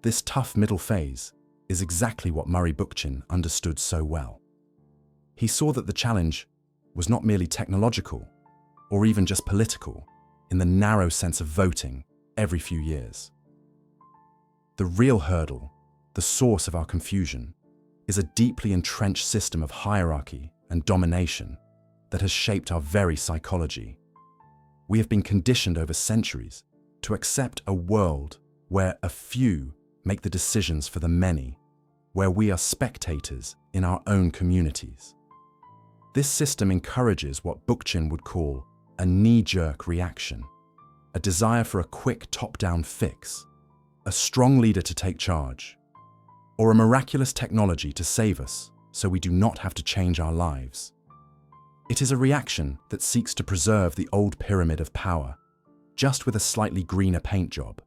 This tough middle phase is exactly what Murray Bookchin understood so well. He saw that the challenge was not merely technological or even just political in the narrow sense of voting every few years. The real hurdle, the source of our confusion, is a deeply entrenched system of hierarchy and domination that has shaped our very psychology. We have been conditioned over centuries to accept a world where a few make the decisions for the many, where we are spectators in our own communities. This system encourages what Bookchin would call a knee-jerk reaction, a desire for a quick top-down fix, a strong leader to take charge, or a miraculous technology to save us so we do not have to change our lives. It is a reaction that seeks to preserve the old pyramid of power, just with a slightly greener paint job.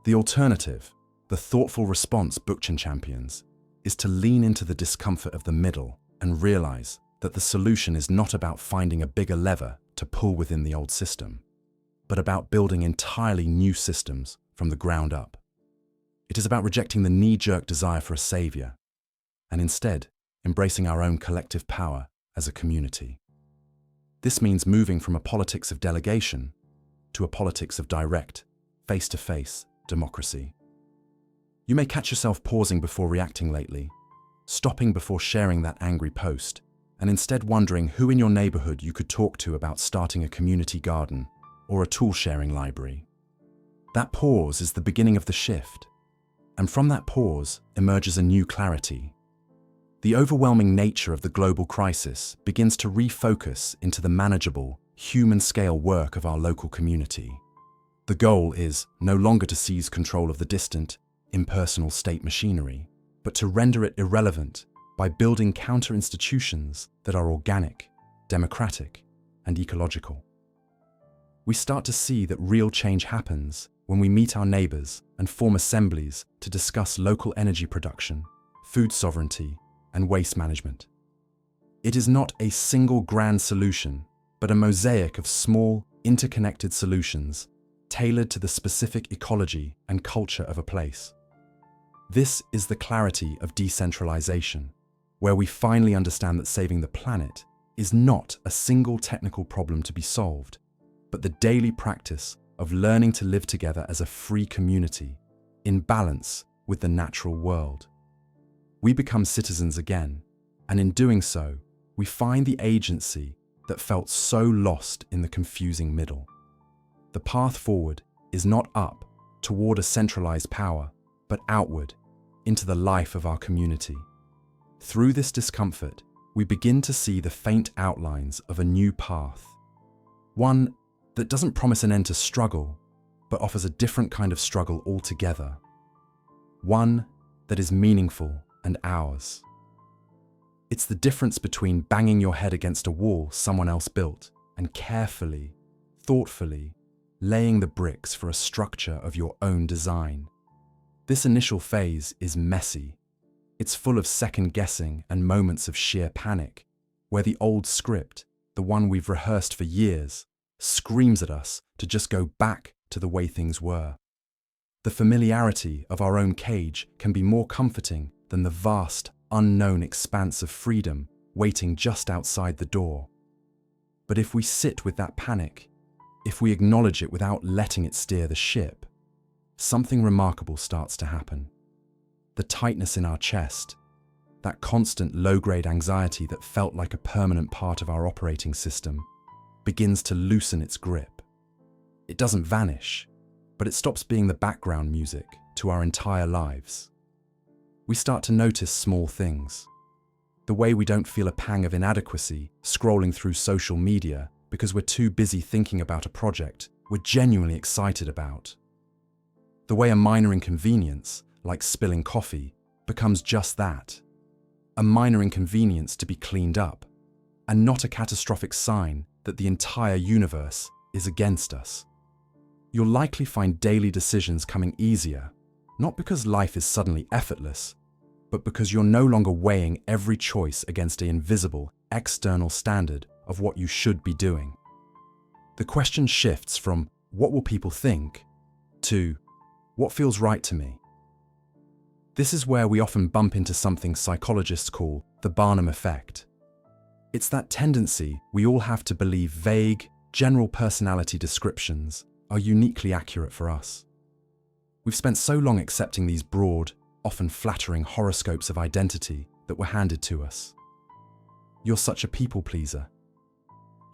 The alternative, the thoughtful response Bookchin champions, is to lean into the discomfort of the middle and realize that the solution is not about finding a bigger lever to pull within the old system, but about building entirely new systems from the ground up. It is about rejecting the knee-jerk desire for a savior and instead embracing our own collective power as a community. This means moving from a politics of delegation to a politics of direct, face-to-face democracy. You may catch yourself pausing before reacting lately, stopping before sharing that angry post, and instead wondering who in your neighborhood you could talk to about starting a community garden or a tool-sharing library. That pause is the beginning of the shift, and from that pause emerges a new clarity. The overwhelming nature of the global crisis begins to refocus into the manageable, human-scale work of our local community. The goal is no longer to seize control of the distant, impersonal state machinery, but to render it irrelevant by building counter-institutions that are organic, democratic, and ecological. We start to see that real change happens when we meet our neighbors and form assemblies to discuss local energy production, food sovereignty, and waste management. It is not a single grand solution, but a mosaic of small, interconnected solutions tailored to the specific ecology and culture of a place. This is the clarity of decentralization, where we finally understand that saving the planet is not a single technical problem to be solved, but the daily practice of learning to live together as a free community, in balance with the natural world. We become citizens again, and in doing so, we find the agency that felt so lost in the confusing middle. The path forward is not up toward a centralized power, but outward into the life of our community. Through this discomfort, we begin to see the faint outlines of a new path, one that doesn't promise an end to struggle, but offers a different kind of struggle altogether, one that is meaningful and ours. It's the difference between banging your head against a wall someone else built and carefully, thoughtfully laying the bricks for a structure of your own design. This initial phase is messy. It's full of second-guessing and moments of sheer panic, where the old script, the one we've rehearsed for years, screams at us to just go back to the way things were. The familiarity of our own cage can be more comforting than the vast, unknown expanse of freedom waiting just outside the door. But if we sit with that panic, if we acknowledge it without letting it steer the ship, something remarkable starts to happen. The tightness in our chest, that constant low-grade anxiety that felt like a permanent part of our operating system, begins to loosen its grip. It doesn't vanish, but it stops being the background music to our entire lives. We start to notice small things. The way we don't feel a pang of inadequacy scrolling through social media because we're too busy thinking about a project we're genuinely excited about. The way a minor inconvenience, like spilling coffee, becomes just that, a minor inconvenience to be cleaned up, and not a catastrophic sign that the entire universe is against us. You'll likely find daily decisions coming easier, not because life is suddenly effortless, but because you're no longer weighing every choice against an invisible, external standard of what you should be doing. The question shifts from "what will people think?" to "what feels right to me?" This is where we often bump into something psychologists call the Barnum effect. It's that tendency we all have to believe vague, general personality descriptions are uniquely accurate for us. We've spent so long accepting these broad, often flattering horoscopes of identity that were handed to us. You're such a people pleaser.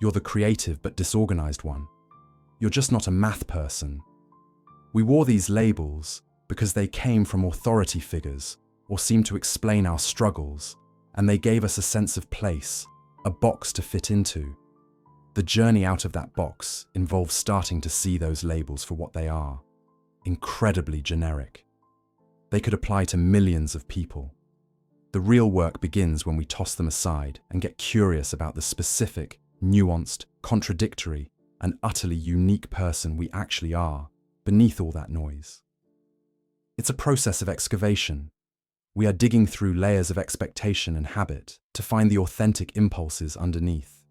You're the creative but disorganized one. You're just not a math person. We wore these labels because they came from authority figures or seemed to explain our struggles, and they gave us a sense of place, a box to fit into. The journey out of that box involves starting to see those labels for what they are, incredibly generic. They could apply to millions of people. The real work begins when we toss them aside and get curious about the specific, nuanced, contradictory, and utterly unique person we actually are beneath all that noise. It's a process of excavation. We are digging through layers of expectation and habit to find the authentic impulses underneath.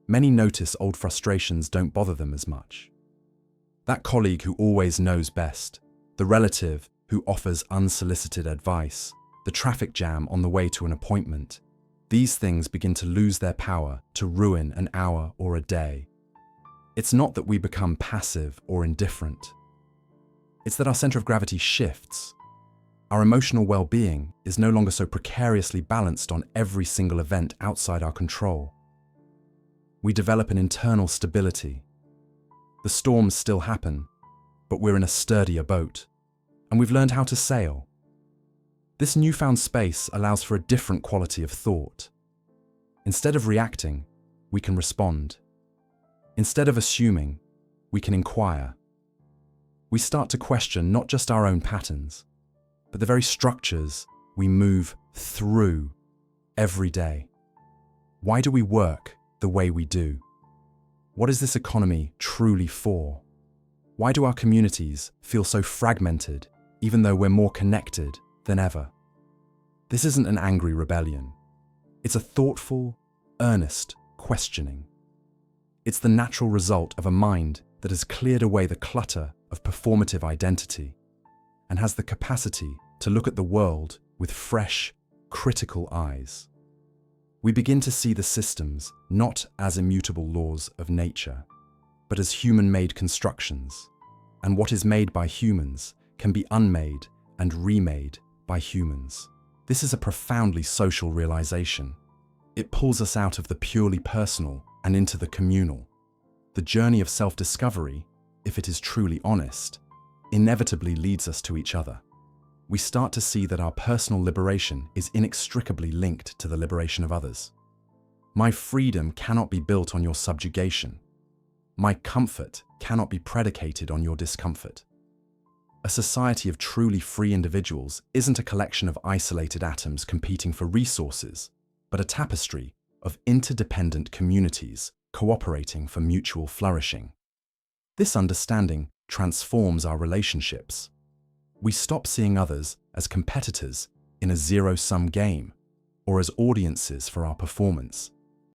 Many notice old frustrations don't bother them as much. That colleague who always knows best, the relative who offers unsolicited advice, the traffic jam on the way to an appointment, these things begin to lose their power to ruin an hour or a day. It's not that we become passive or indifferent. It's that our center of gravity shifts. Our emotional well-being is no longer so precariously balanced on every single event outside our control. We develop an internal stability. The storms still happen, but we're in a sturdier boat, and we've learned how to sail. This newfound space allows for a different quality of thought. Instead of reacting, we can respond. Instead of assuming, we can inquire. We start to question not just our own patterns, but the very structures we move through every day. Why do we work the way we do? What is this economy truly for? Why do our communities feel so fragmented, even though we're more connected than ever? This isn't an angry rebellion. It's a thoughtful, earnest questioning. It's the natural result of a mind that has cleared away the clutter of performative identity and has the capacity to look at the world with fresh, critical eyes. We begin to see the systems not as immutable laws of nature, but as human-made constructions, and what is made by humans can be unmade and remade by humans. This is a profoundly social realization. It pulls us out of the purely personal and into the communal. The journey of self-discovery, if it is truly honest, inevitably leads us to each other. We start to see that our personal liberation is inextricably linked to the liberation of others. My freedom cannot be built on your subjugation. My comfort cannot be predicated on your discomfort. A society of truly free individuals isn't a collection of isolated atoms competing for resources, but a tapestry of interdependent communities cooperating for mutual flourishing. This understanding transforms our relationships. We stop seeing others as competitors in a zero-sum game or as audiences for our performance.